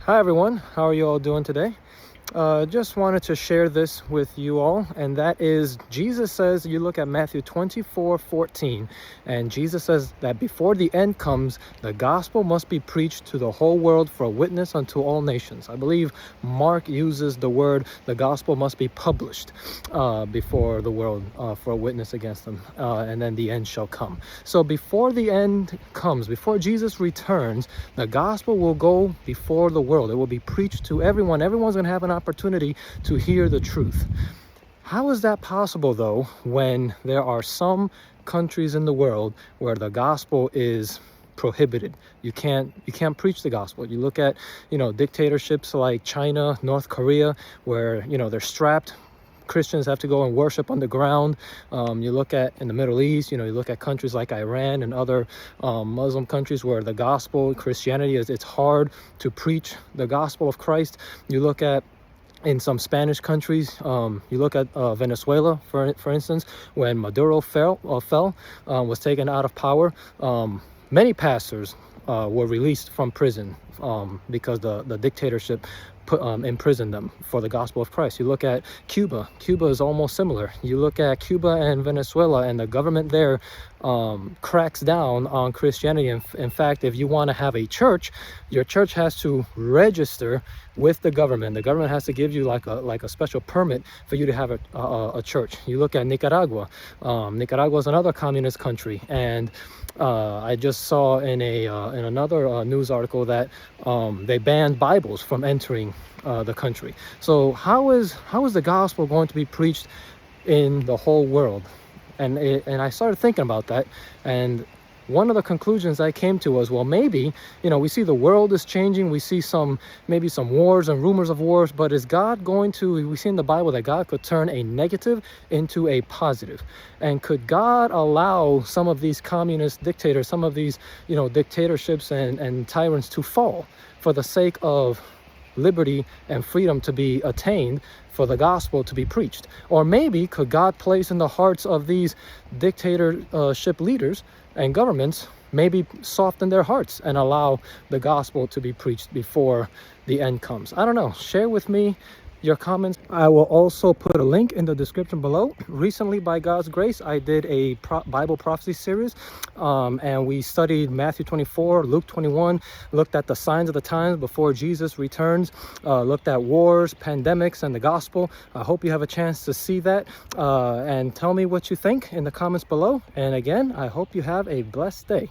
Hi everyone, how are you all doing today? Just wanted to share this with you all, and that is Jesus says, you look at Matthew 24:14, and Jesus says that before the end comes, the gospel must be preached to the whole world for a witness unto all nations. I believe Mark uses the word, the gospel must be published before the world for a witness against them, and then the end shall come. So before the end comes, before Jesus returns, the gospel will go before the world. It will be preached to everyone. Everyone's going to have an opportunity to hear the truth. How is that possible, though, when there are some countries in the world where the gospel is prohibited? You can't preach the gospel. You look at, dictatorships like China, North Korea, where, they're strapped. Christians have to go and worship underground. You look at in the Middle East, you look at countries like Iran and other Muslim countries where the gospel, Christianity, it's hard to preach the gospel of Christ. You look at in some Spanish countries, you look at Venezuela, for instance, when Maduro was taken out of power, many pastors were released from prison because the dictatorship imprisoned them for the gospel of Christ. You look at Cuba. Cuba is almost similar. You look at Cuba and Venezuela, and the government there cracks down on Christianity. In fact, if you want to have a church, your church has to register with the government. The government has to give you like a special permit for you to have a church. You look at Nicaragua. Nicaragua is another communist country, and I just saw in another news article that they banned Bibles from entering the country. So how is the gospel going to be preached in the whole world? And I started thinking about that, and one of the conclusions I came to was, well, maybe, we see the world is changing. We see maybe some wars and rumors of wars, but is God going to, we see in the Bible that God could turn a negative into a positive. And could God allow some of these communist dictators, some of these, dictatorships and tyrants to fall for the sake of liberty and freedom to be attained, for the gospel to be preached? Or maybe could God place in the hearts of these dictatorship leaders and governments, maybe soften their hearts and allow the gospel to be preached before the end comes? I don't know. Share with me your comments. I will also put a link in the description below. Recently, by God's grace, I did a Bible prophecy series, and we studied Matthew 24, Luke 21, looked at the signs of the times before Jesus returns, looked at wars, pandemics, and the gospel. I hope you have a chance to see that, and tell me what you think in the comments below. And again, I hope you have a blessed day.